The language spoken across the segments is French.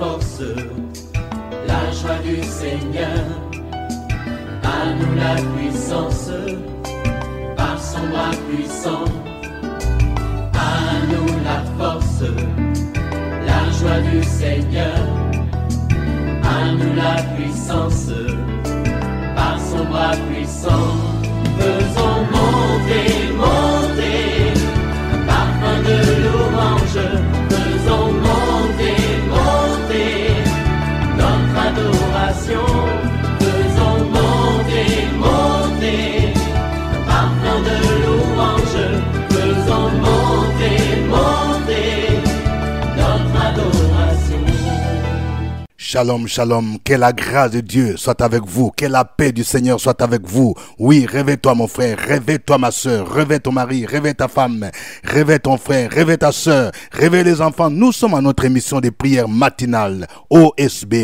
force, la joie du Seigneur. À nous la puissance, par son bras puissant. À nous la force, la joie du Seigneur. À nous la puissance, par son bras puissant. Faisons monter, monter, un parfum de louange. Faisons monter, monter, notre adoration. Faisons monter, monter, un parfum de louange. Faisons monter, monter, notre adoration. Shalom, shalom, que la grâce de Dieu soit avec vous, que la paix du Seigneur soit avec vous. Oui, réveille-toi mon frère, réveille-toi ma soeur, réveille ton mari, réveille ta femme, réveille ton frère, réveille ta soeur, réveille les enfants. Nous sommes à notre émission de prière matinale, OSB.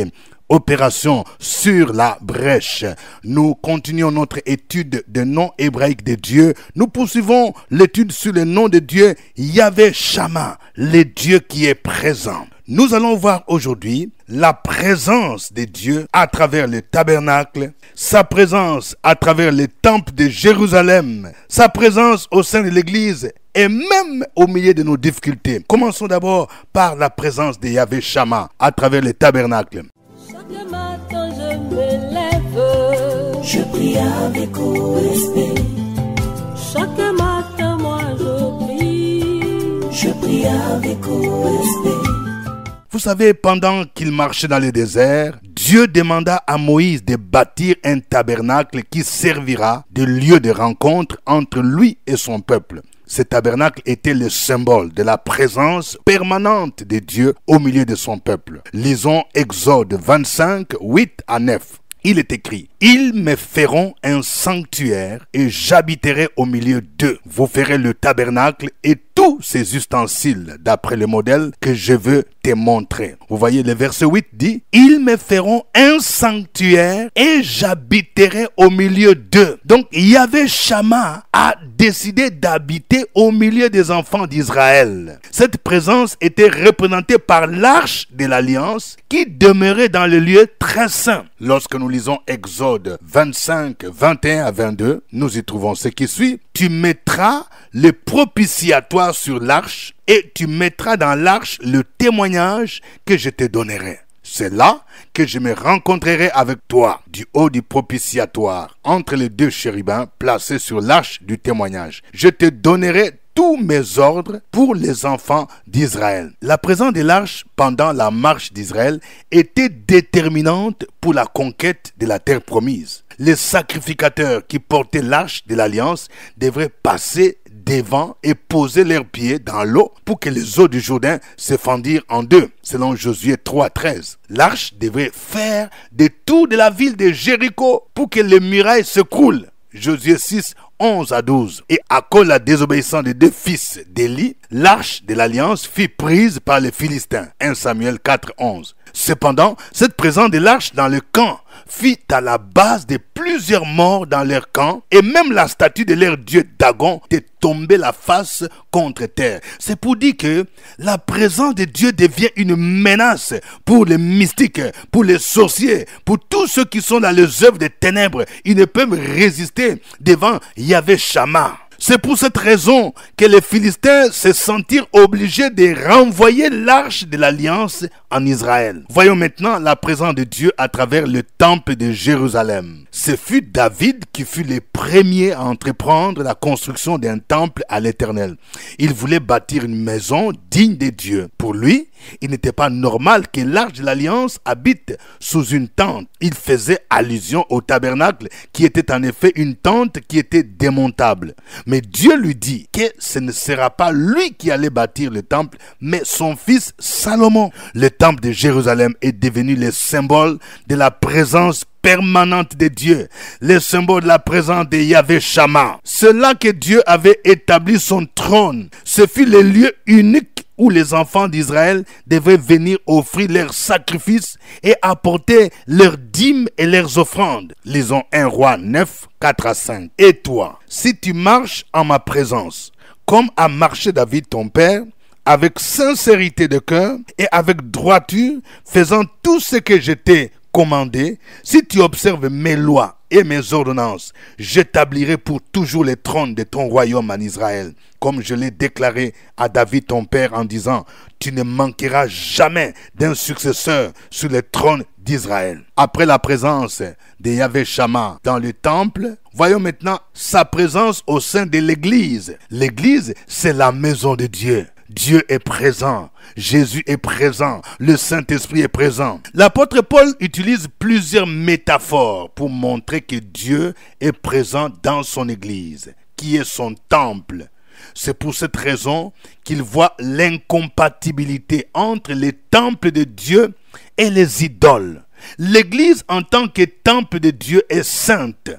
Opération sur la brèche. Nous continuons notre étude des noms hébraïques de Dieu. Nous poursuivons l'étude sur le nom de Dieu, Yahvé Shama, le Dieu qui est présent. Nous allons voir aujourd'hui la présence de Dieu à travers le tabernacle, sa présence à travers le temple de Jérusalem, sa présence au sein de l'église et même au milieu de nos difficultés. Commençons d'abord par la présence de Yahvé Shama à travers le tabernacle. Chaque matin je me lève, je prie avec OSB. Chaque matin moi je prie avec OSB. Vous savez, pendant qu'il marchait dans le désert, Dieu demanda à Moïse de bâtir un tabernacle qui servira de lieu de rencontre entre lui et son peuple. Ce tabernacle était le symbole de la présence permanente de Dieu au milieu de son peuple. Lisons Exode 25, 8 à 9. Il est écrit: « Ils me feront un sanctuaire et j'habiterai au milieu d'eux. Vous ferez le tabernacle et tous ses ustensiles d'après le modèle que je veux te montrer. » Vous voyez, le verset 8 dit: « Ils me feront un sanctuaire et j'habiterai au milieu d'eux. » Donc, Yahvé Shama a décidé d'habiter au milieu des enfants d'Israël. Cette présence était représentée par l'arche de l'alliance qui demeurait dans le lieu très saint. Lorsque nous lisons Exode 25, 21 à 22, nous y trouvons ce qui suit. « Tu mettras le propitiatoire sur l'arche et tu mettras dans l'arche le témoignage que je te donnerai. C'est là que je me rencontrerai avec toi du haut du propitiatoire, entre les deux chérubins placés sur l'arche du témoignage. Je te donnerai tous mes ordres pour les enfants d'Israël. » La présence de l'arche pendant la marche d'Israël était déterminante pour la conquête de la terre promise. Les sacrificateurs qui portaient l'arche de l'alliance devraient passer devant et poser leurs pieds dans l'eau pour que les eaux du Jourdain se fendirent en deux, selon Josué 3, 13. L'arche devrait faire des tours de la ville de Jéricho pour que les murailles s'écroulent. Josué 6, 11 à 12. Et à cause de la désobéissance des deux fils d'Élie, l'arche de l'alliance fut prise par les Philistins. 1 Samuel 4, 11. Cependant, cette présence de l'arche dans le camp fit à la base de plusieurs morts dans leur camp, et même la statue de leur dieu Dagon était tombée la face contre terre. C'est pour dire que la présence de Dieu devient une menace pour les mystiques, pour les sorciers, pour tous ceux qui sont dans les œuvres des ténèbres. Ils ne peuvent résister devant Yahvé Shama. C'est pour cette raison que les Philistins se sentirent obligés de renvoyer l'arche de l'alliance en Israël. Voyons maintenant la présence de Dieu à travers le temple de Jérusalem. Ce fut David qui fut le premier à entreprendre la construction d'un temple à l'Éternel. Il voulait bâtir une maison digne de Dieu. Pour lui, il n'était pas normal que l'arche de l'alliance habite sous une tente. Il faisait allusion au tabernacle qui était en effet une tente qui était démontable. Mais Dieu lui dit que ce ne sera pas lui qui allait bâtir le temple, mais son fils Salomon. Le temple de Jérusalem est devenu le symbole de la présence permanente de Dieu, le symbole de la présence de Yahvé Shama. C'est là que Dieu avait établi son trône. Ce fut le lieu unique où les enfants d'Israël devaient venir offrir leurs sacrifices et apporter leurs dîmes et leurs offrandes. Lisons 1 Roi 9, 4 à 5. Et toi, si tu marches en ma présence, comme a marché David ton père, avec sincérité de cœur et avec droiture, faisant tout ce que je t'ai commandé, si tu observes mes lois et mes ordonnances, j'établirai pour toujours les trônes de ton royaume en Israël, comme je l'ai déclaré à David ton père en disant, tu ne manqueras jamais d'un successeur sur le trône d'Israël. Après la présence de Yahvé Shammah dans le temple, voyons maintenant sa présence au sein de l'église. L'église, c'est la maison de Dieu. Dieu est présent, Jésus est présent, le Saint-Esprit est présent. L'apôtre Paul utilise plusieurs métaphores pour montrer que Dieu est présent dans son église, qui est son temple. C'est pour cette raison qu'il voit l'incompatibilité entre les temples de Dieu et les idoles. L'église en tant que temple de Dieu est sainte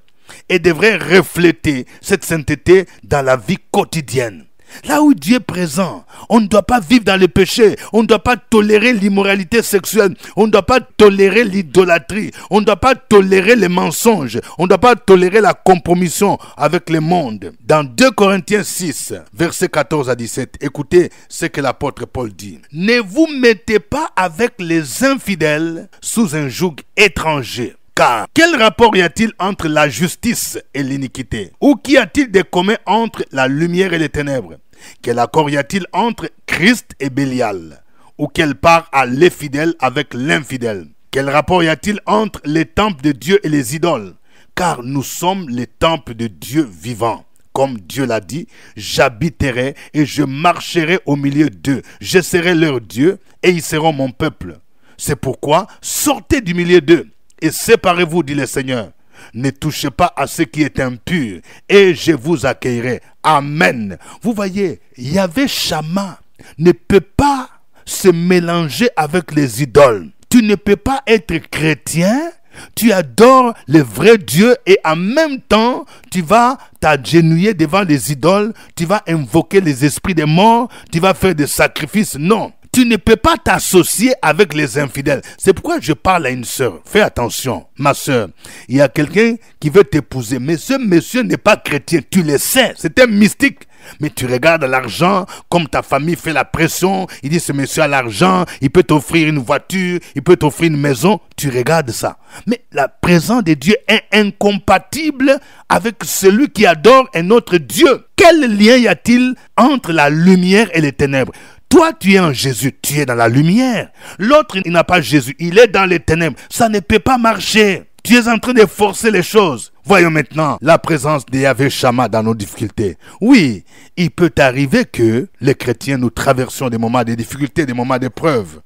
et devrait refléter cette sainteté dans la vie quotidienne. Là où Dieu est présent, on ne doit pas vivre dans le péché, on ne doit pas tolérer l'immoralité sexuelle, on ne doit pas tolérer l'idolâtrie, on ne doit pas tolérer les mensonges, on ne doit pas tolérer la compromission avec le monde. Dans 2 Corinthiens 6, versets 14 à 17, écoutez ce que l'apôtre Paul dit. Ne vous mettez pas avec les infidèles sous un joug étranger. Car quel rapport y a-t-il entre la justice et l'iniquité? Ou qu'y a-t-il de commun entre la lumière et les ténèbres? Quel accord y a-t-il entre Christ et Bélial? Ou quelle part a les fidèles avec l'infidèle? Quel rapport y a-t-il entre les temples de Dieu et les idoles? Car nous sommes les temples de Dieu vivant. Comme Dieu l'a dit, j'habiterai et je marcherai au milieu d'eux. Je serai leur Dieu et ils seront mon peuple. C'est pourquoi sortez du milieu d'eux et séparez-vous, dit le Seigneur. Ne touchez pas à ce qui est impur et je vous accueillerai. Amen. Vous voyez, Yahvé Shammah ne peut pas se mélanger avec les idoles. Tu ne peux pas être chrétien, tu adores le vrai Dieu et en même temps, tu vas t'agenouiller devant les idoles, tu vas invoquer les esprits des morts, tu vas faire des sacrifices. Non. Tu ne peux pas t'associer avec les infidèles. C'est pourquoi je parle à une sœur. Fais attention, ma sœur. Il y a quelqu'un qui veut t'épouser. Mais ce monsieur n'est pas chrétien. Tu le sais. C'est un mystique. Mais tu regardes l'argent, comme ta famille fait la pression. Il dit, ce monsieur a l'argent. Il peut t'offrir une voiture. Il peut t'offrir une maison. Tu regardes ça. Mais la présence de Dieu est incompatible avec celui qui adore un autre Dieu. Quel lien y a-t-il entre la lumière et les ténèbres? Toi, tu es en Jésus, tu es dans la lumière. L'autre, il n'a pas Jésus, il est dans les ténèbres. Ça ne peut pas marcher. Tu es en train de forcer les choses. Voyons maintenant la présence de Yahvé Shammah dans nos difficultés. Oui, il peut arriver que les chrétiens, nous traversions des moments de difficultés, des moments d'épreuve.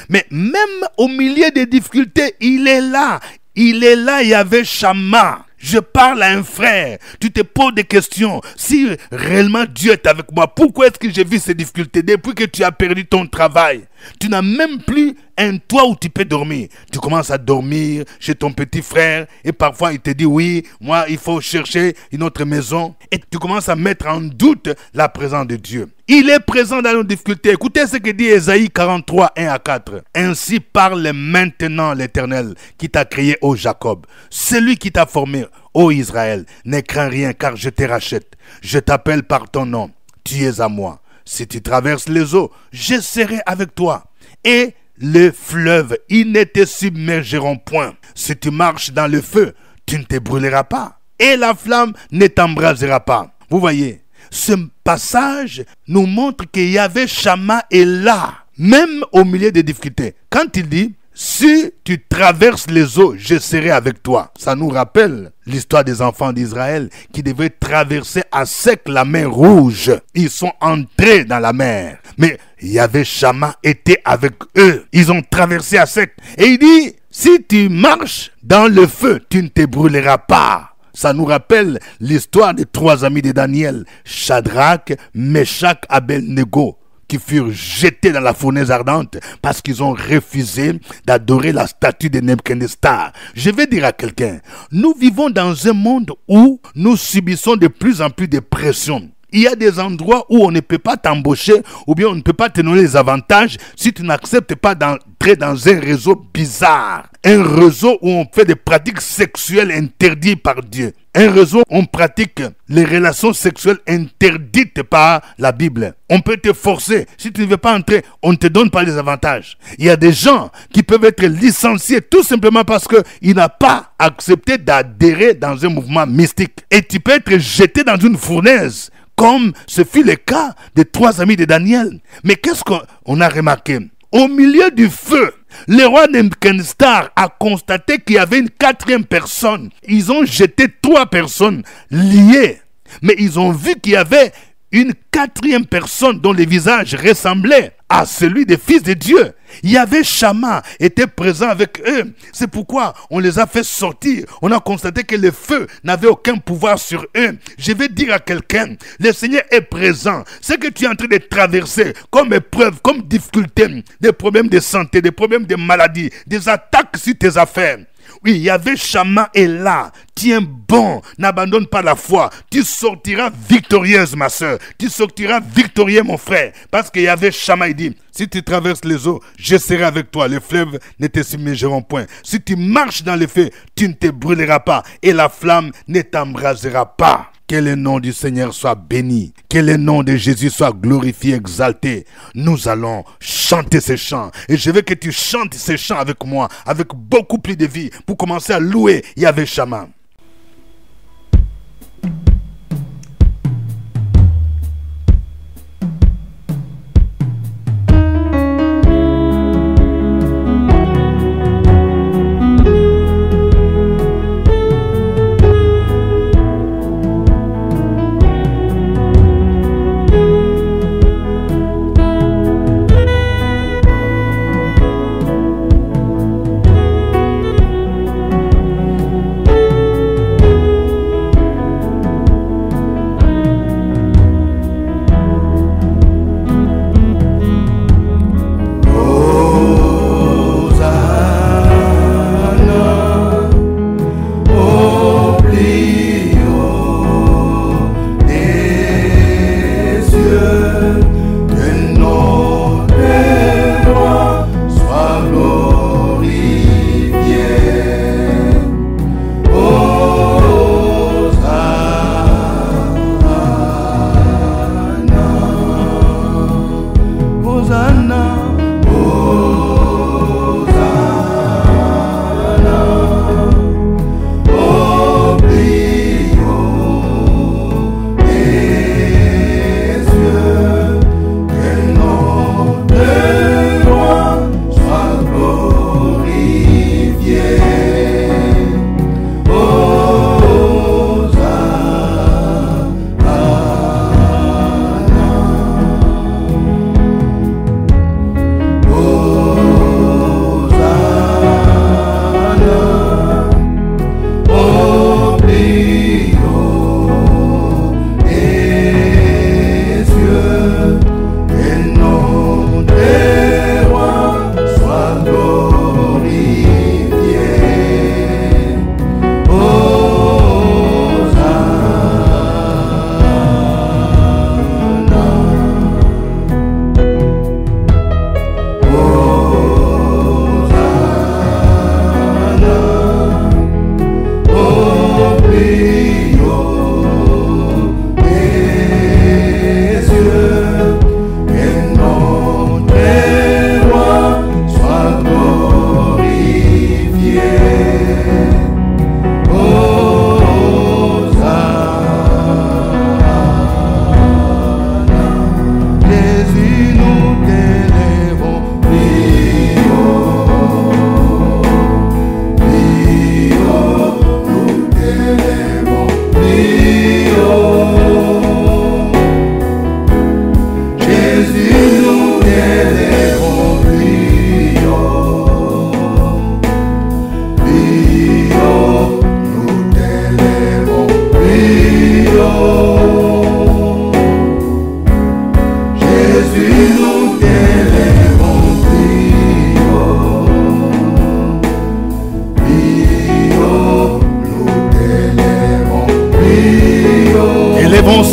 Mais même au milieu des difficultés, il est là. Il est là, Yahvé Shammah. Je parle à un frère, tu te poses des questions. Si réellement Dieu est avec moi, pourquoi est-ce que j'ai vu ces difficultés? Depuis que tu as perdu ton travail, tu n'as même plus un toit où tu peux dormir. Tu commences à dormir chez ton petit frère et parfois il te dit oui, moi il faut chercher une autre maison. Et tu commences à mettre en doute la présence de Dieu. Il est présent dans nos difficultés. Écoutez ce que dit Ésaïe 43, 1 à 4. Ainsi parle maintenant l'Éternel qui t'a créé, ô Jacob, celui qui t'a formé, ô Israël. Ne crains rien car je te rachète. Je t'appelle par ton nom. Tu es à moi. Si tu traverses les eaux, je serai avec toi. Et les fleuves, ils ne te submergeront point. Si tu marches dans le feu, tu ne te brûleras pas. Et la flamme ne t'embrasera pas. Vous voyez, ce passage nous montre que Yahvé Shammah est là, même au milieu des difficultés. Quand il dit, si tu traverses les eaux, je serai avec toi. Ça nous rappelle l'histoire des enfants d'Israël qui devaient traverser à sec la mer Rouge. Ils sont entrés dans la mer. Mais Yahvé Shammah était avec eux. Ils ont traversé à sec. Et il dit, si tu marches dans le feu, tu ne te brûleras pas. Ça nous rappelle l'histoire des 3 amis de Daniel, Shadrach, Meshach, Abednego, qui furent jetés dans la fournaise ardente parce qu'ils ont refusé d'adorer la statue de Nebuchadnezzar. Je vais dire à quelqu'un, nous vivons dans un monde où nous subissons de plus en plus de pression. Il y a des endroits où on ne peut pas t'embaucher ou bien on ne peut pas te donner les avantages si tu n'acceptes pas d'entrer dans un réseau bizarre. Un réseau où on fait des pratiques sexuelles interdites par Dieu. Un réseau où on pratique les relations sexuelles interdites par la Bible. On peut te forcer. Si tu ne veux pas entrer, on ne te donne pas les avantages. Il y a des gens qui peuvent être licenciés tout simplement parce qu'ils n'ont pas accepté d'adhérer dans un mouvement mystique. Et tu peux être jeté dans une fournaise, comme ce fut le cas des 3 amis de Daniel. Mais qu'est-ce qu'on a remarqué? Au milieu du feu, le roi Nebuchadnezzar a constaté qu'il y avait une 4e personne. Ils ont jeté 3 personnes liées. Mais ils ont vu qu'il y avait une 4e personne dont le visage ressemblait à celui des fils de Dieu. Il y avait Shama, était présent avec eux. C'est pourquoi on les a fait sortir. On a constaté que le feu n'avait aucun pouvoir sur eux. Je vais dire à quelqu'un, le Seigneur est présent. Ce que tu es en train de traverser comme épreuve, comme difficulté, des problèmes de santé, des problèmes de maladie, des attaques sur tes affaires. Oui, il y avait Shama est là. Tiens bon, n'abandonne pas la foi. Tu sortiras victorieuse, ma soeur. Tu sortiras victorieux, mon frère. Parce qu'il y avait Shama, il dit, si tu traverses les eaux, je serai avec toi. Les fleuves ne te submergeront point. Si tu marches dans le feu, tu ne te brûleras pas. Et la flamme ne t'embrasera pas. Que le nom du Seigneur soit béni. Que le nom de Jésus soit glorifié, exalté. Nous allons chanter ces chants. Et je veux que tu chantes ces chants avec moi, avec beaucoup plus de vie, pour commencer à louer Yahvé Shama.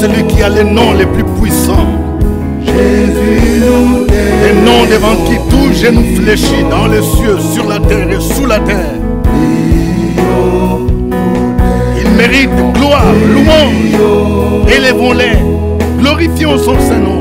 celui qui a les noms les plus puissants. Les noms devant qui tout genou fléchit dans les cieux, sur la terre et sous la terre. Il mérite gloire, louange. Élevons-les, glorifions son Saint-Nom.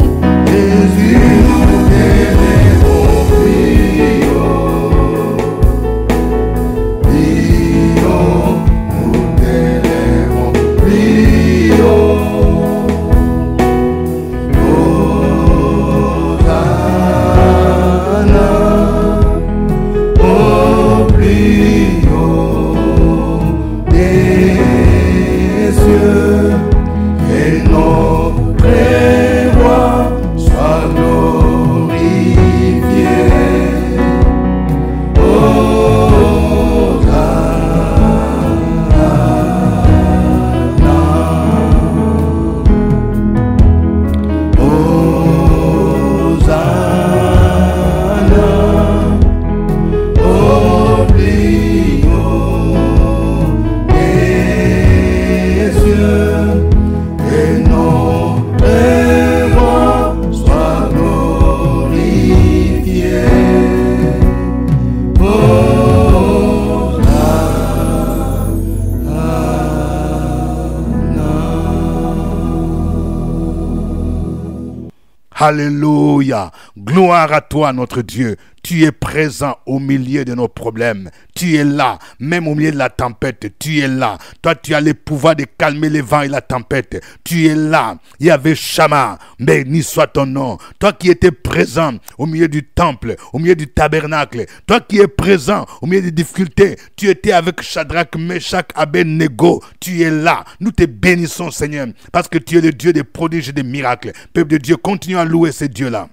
Alléluia. Gloire à toi, notre Dieu. Tu es présent au milieu de nos problèmes. Tu es là, même au milieu de la tempête. Tu es là. Toi, tu as le pouvoir de calmer les vents et la tempête. Tu es là. Yahvé Shammah, béni soit ton nom. Toi qui étais présent au milieu du temple, au milieu du tabernacle. Toi qui es présent au milieu des difficultés. Tu étais avec Shadrach, Meshach, Abednego. Tu es là. Nous te bénissons, Seigneur, parce que tu es le Dieu des prodiges et des miracles. Peuple de Dieu, continue à louer ces dieux-là.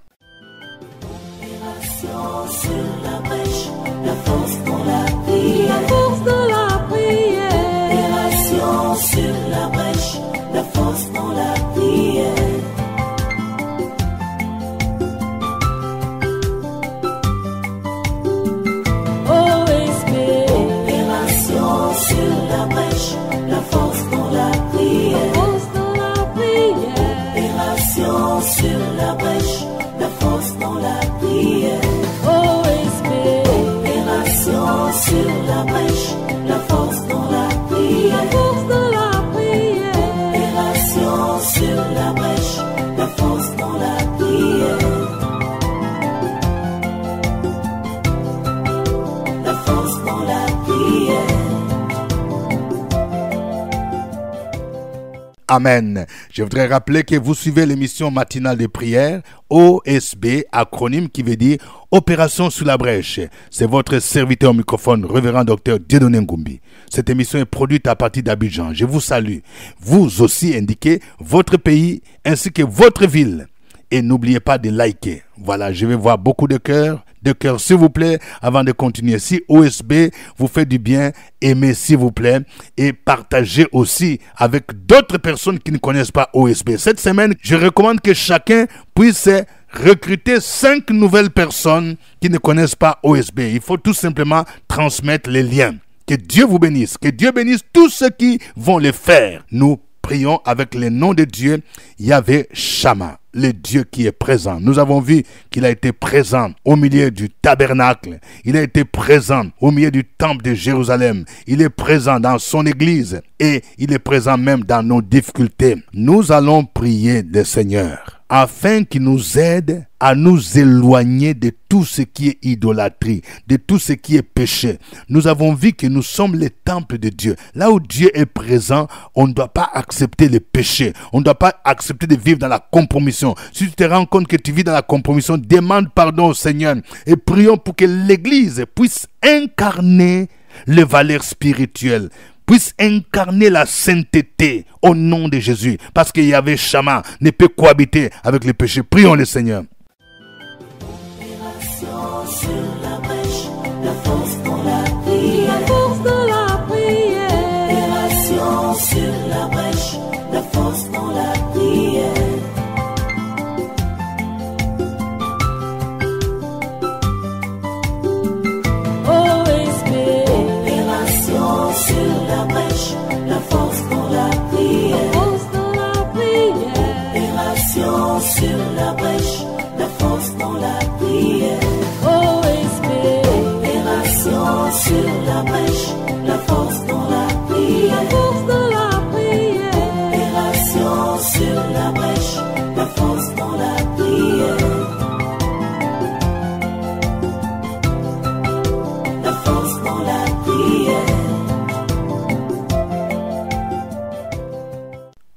Sur la brèche, la force dans la prière. La force dans la prière. Opération sur la brèche, la force dans la prière. OSB. Opération sur la brèche, la force dans la prière. La force dans la prière. Opération sur la brèche, la force dans la prière. Sur la brèche, la force dans la prière. La force dans la prière. Opération sur la brèche, la force dans la prière. La force dans la prière. Amen. Je voudrais rappeler que vous suivez l'émission matinale de prière, OSB, acronyme qui veut dire Opération sous la brèche. C'est votre serviteur au microphone, révérend docteur Dieudonné Ngumbi. Cette émission est produite à partir d'Abidjan. Je vous salue. Vous aussi indiquez votre pays ainsi que votre ville. Et n'oubliez pas de liker. Voilà, je vais voir beaucoup de cœurs. De cœur, s'il vous plaît, avant de continuer. Si OSB vous fait du bien, aimez s'il vous plaît et partagez aussi avec d'autres personnes qui ne connaissent pas OSB. Cette semaine, je recommande que chacun puisse recruter 5 nouvelles personnes qui ne connaissent pas OSB. Il faut tout simplement transmettre les liens. Que Dieu vous bénisse. Que Dieu bénisse tous ceux qui vont le faire. Nous prions avec le nom de Dieu, Yahvé Shammah, le Dieu qui est présent. Nous avons vu qu'il a été présent au milieu du tabernacle. Il a été présent au milieu du temple de Jérusalem. Il est présent dans son église et il est présent même dans nos difficultés. Nous allons prier le Seigneur afin qu'il nous aide à nous éloigner de tout ce qui est idolâtrie, de tout ce qui est péché. Nous avons vu que nous sommes les temples de Dieu. Là où Dieu est présent, on ne doit pas accepter le péché. On ne doit pas accepter de vivre dans la compromission. Si tu te rends compte que tu vis dans la compromission, demande pardon au Seigneur et prions pour que l'Église puisse incarner les valeurs spirituelles, puisse incarner la sainteté au nom de Jésus. Parce que Yahvé Shammah ne peut cohabiter avec le péché. Prions le Seigneur. Sur la brèche, la force dans la prière. La force dans la prière. Opération sur la brèche, la force dans la prière. OSB. Opération sur la brèche, la force dans la prière. La force dans la prière.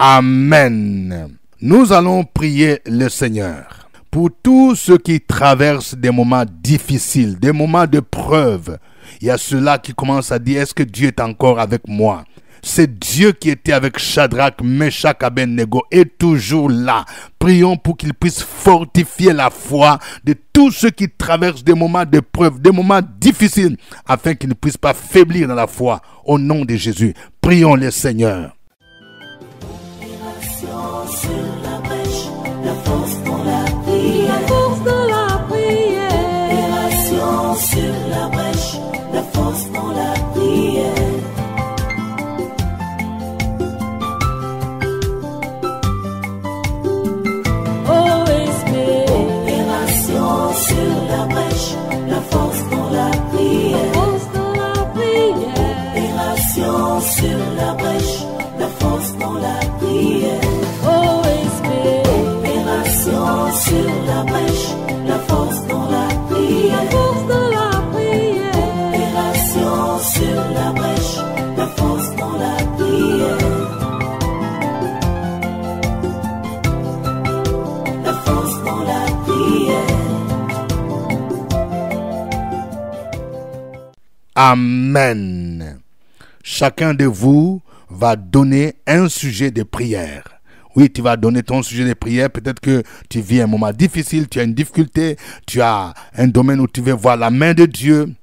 Amen. Nous allons prier le Seigneur pour tous ceux qui traversent des moments difficiles, des moments de preuve. Il y a ceux-là qui commencent à dire, est-ce que Dieu est encore avec moi? C'est Dieu qui était avec Shadrach, Meshach, Abednego est toujours là. Prions pour qu'il puisse fortifier la foi de tous ceux qui traversent des moments de preuve, des moments difficiles, afin qu'ils ne puissent pas faiblir dans la foi. Au nom de Jésus, prions le Seigneur. Sur la brèche, la force dans la prière. La force dans la prière. Opération sur la brèche, la force dans la prière. Opération sur la brèche, la force dans la prière. Force dans la prière. Opération sur la brèche, la force dans la prière. Opération sur la brèche, la force dans la prière. La force dans la prière. Opération sur la brèche, la force dans la prière. La force dans la prière. Amen. Chacun de vous va donner un sujet de prière. Oui, tu vas donner ton sujet de prière. Peut-être que tu vis un moment difficile, tu as une difficulté, tu as un domaine où tu veux voir la main de Dieu.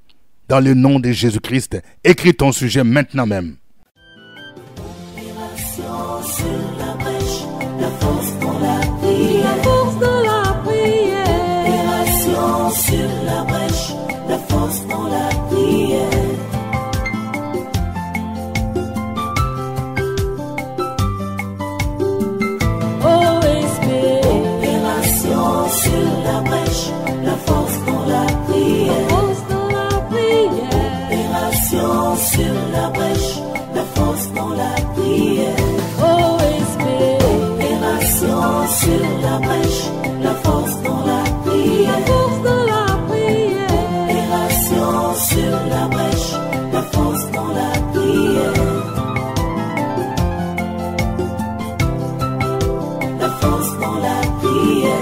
Dans le nom de Jésus-Christ, écris ton sujet maintenant même. Opération sur la brèche, la force dans la prière. La force dans la prière. Opération sur la brèche, la force dans la prière. Opération sur la brèche, la force dans la prière. Force dans la prière. Opération sur la brèche, la force dans la prière. Opération sur la brèche, la force dans la prière. Force dans la prière. Opération sur la brèche, la force dans la prière. La force dans la prière.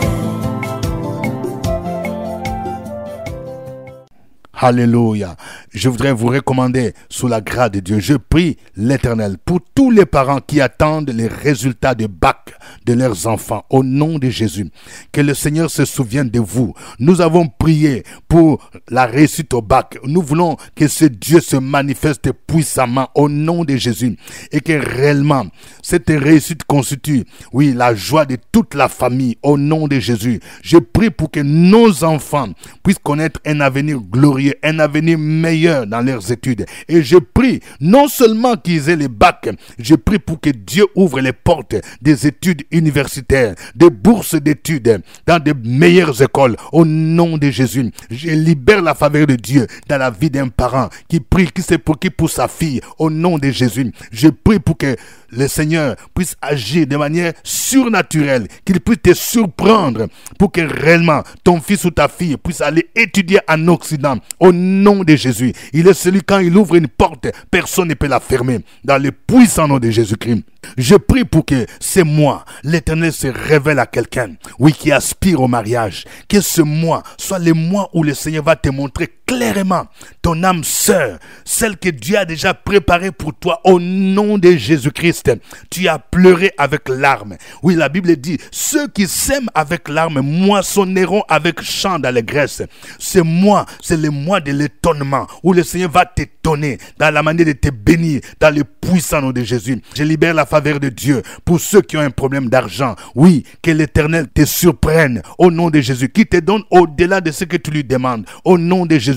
Alléluia. Je voudrais vous recommander sous la grâce de Dieu. Je prie l'Éternel pour tous les parents qui attendent les résultats de bac de leurs enfants. Au nom de Jésus, que le Seigneur se souvienne de vous. Nous avons prié pour la réussite au bac. Nous voulons que ce Dieu se manifeste puissamment au nom de Jésus. Et que réellement, cette réussite constitue, oui, la joie de toute la famille au nom de Jésus. Je prie pour que nos enfants puissent connaître un avenir glorieux, un avenir meilleur dans leurs études. Et je prie non seulement qu'ils aient les bacs, je prie pour que Dieu ouvre les portes des études universitaires, des bourses d'études dans de meilleures écoles au nom de Jésus. Je libère la faveur de Dieu dans la vie d'un parent qui prie, qui se préoccupe pour sa fille au nom de Jésus. Je prie pour que le Seigneur puisse agir de manière surnaturelle, qu'il puisse te surprendre pour que réellement ton fils ou ta fille puisse aller étudier en Occident au nom de Jésus. Il est celui, quand il ouvre une porte, personne ne peut la fermer. Dans le puissant nom de Jésus-Christ, je prie pour que ce mois, l'Éternel se révèle à quelqu'un, oui, qui aspire au mariage. Que ce mois soit le mois où le Seigneur va te montrer clairement ton âme sœur, celle que Dieu a déjà préparée pour toi au nom de Jésus-Christ. Tu as pleuré avec larmes. Oui, la Bible dit, ceux qui sèment avec larmes moissonneront avec chant d'allégresse. Ce mois, c'est le mois de l'étonnement où le Seigneur va t'étonner dans la manière de te bénir dans le puissant nom de Jésus. Je libère la faveur de Dieu pour ceux qui ont un problème d'argent. Oui, que l'Éternel te surprenne au nom de Jésus, qui te donne au-delà de ce que tu lui demandes au nom de Jésus-Christ.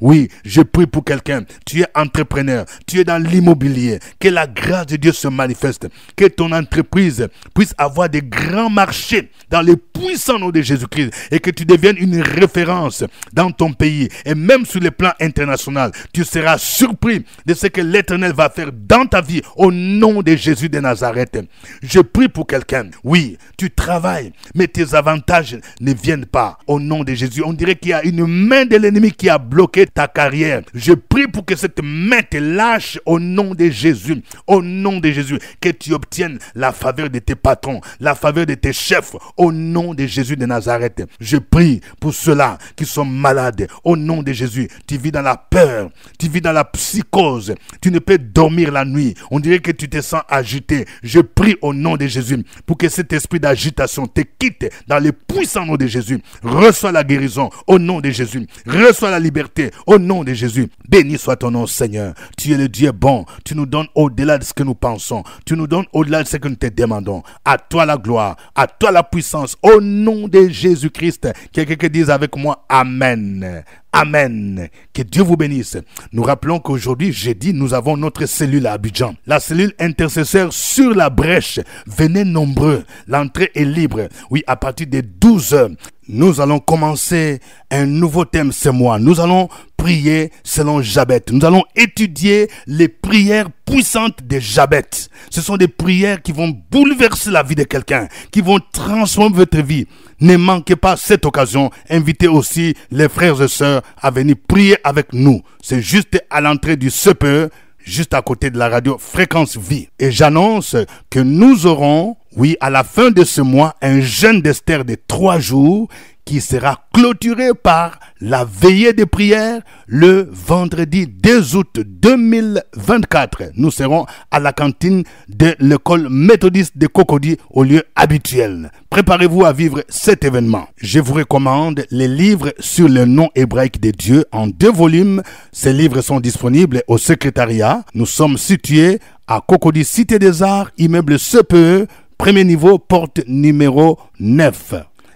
Oui, je prie pour quelqu'un. Tu es entrepreneur, tu es dans l'immobilier. Que la grâce de Dieu se manifeste. Que ton entreprise puisse avoir des grands marchés dans le puissant nom de Jésus-Christ et que tu deviennes une référence dans ton pays et même sur le plan international. Tu seras surpris de ce que l'Éternel va faire dans ta vie au nom de Jésus de Nazareth. Je prie pour quelqu'un. Oui, tu travailles, mais tes avantages ne viennent pas au nom de Jésus. On dirait qu'il y a une main de l'ennemi qui a bloqué ta carrière. Je prie pour que cette main te lâche au nom de Jésus. Au nom de Jésus, que tu obtiennes la faveur de tes patrons, la faveur de tes chefs, au nom de Jésus de Nazareth. Je prie pour ceux-là qui sont malades. Au nom de Jésus, tu vis dans la peur, tu vis dans la psychose, tu ne peux dormir la nuit. On dirait que tu te sens agité. Je prie au nom de Jésus pour que cet esprit d'agitation te quitte dans le puissant nom de Jésus. Reçois la guérison au nom de Jésus. Reçois la liberté au nom de Jésus. Béni soit ton nom, Seigneur. Tu es le Dieu bon. Tu nous donnes au-delà de ce que nous pensons. Tu nous donnes au-delà de ce que nous te demandons. À toi la gloire, à toi la puissance, au nom de Jésus-Christ. Quelqu'un qui dise avec moi Amen. Amen. Que Dieu vous bénisse. Nous rappelons qu'aujourd'hui, jeudi, nous avons notre cellule à Abidjan. La cellule intercesseur sur la brèche. Venez nombreux. L'entrée est libre. Oui, à partir de 12 heures. Nous allons commencer un nouveau thème ce mois. Nous allons prier selon Jabet. Nous allons étudier les prières puissantes de Jabet. Ce sont des prières qui vont bouleverser la vie de quelqu'un, qui vont transformer votre vie. Ne manquez pas cette occasion. Invitez aussi les frères et sœurs à venir prier avec nous. C'est juste à l'entrée du CPE, juste à côté de la radio Fréquence Vie. Et j'annonce que nous aurons, oui, à la fin de ce mois, un jeûne d'Esther de 3 jours qui sera clôturé par la veillée de prière le vendredi 2 août 2024. Nous serons à la cantine de l'école méthodiste de Cocody au lieu habituel. Préparez-vous à vivre cet événement. Je vous recommande les livres sur le nom hébraïque de Dieu en 2 volumes. Ces livres sont disponibles au secrétariat. Nous sommes situés à Cocody, Cité des Arts, immeuble CPE, premier niveau, porte numéro 9.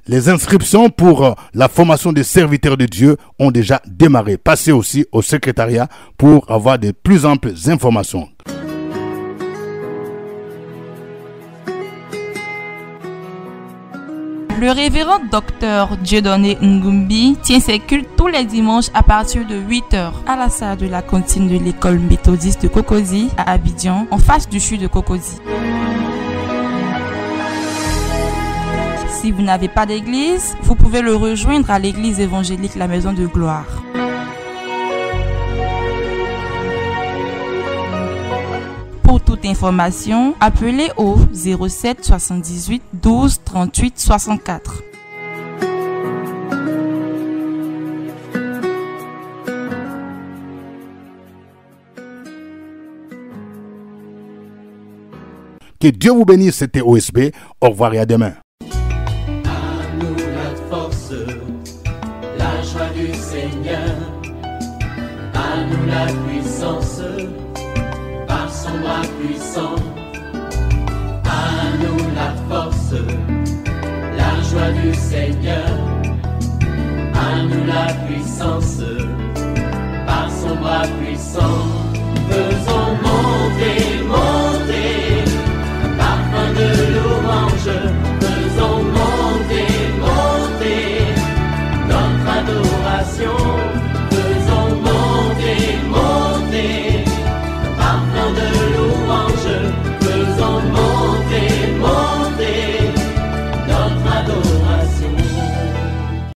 Les inscriptions pour la formation des serviteurs de Dieu ont déjà démarré. Passez aussi au secrétariat pour avoir de plus amples informations. Le révérend docteur Dieudonné Ngumbi tient ses cultes tous les dimanches à partir de 8h à la salle de la cantine de l'école méthodiste de Cocody à Abidjan, en face du CHU de Cocody. Si vous n'avez pas d'église, vous pouvez le rejoindre à l'église évangélique La Maison de Gloire. Pour toute information, appelez au 07 78 12 38 64. Que Dieu vous bénisse, c'était OSB. Au revoir et à demain. À nous la puissance, par son bras puissant. À nous la force, la joie du Seigneur. À nous la puissance, par son bras puissant.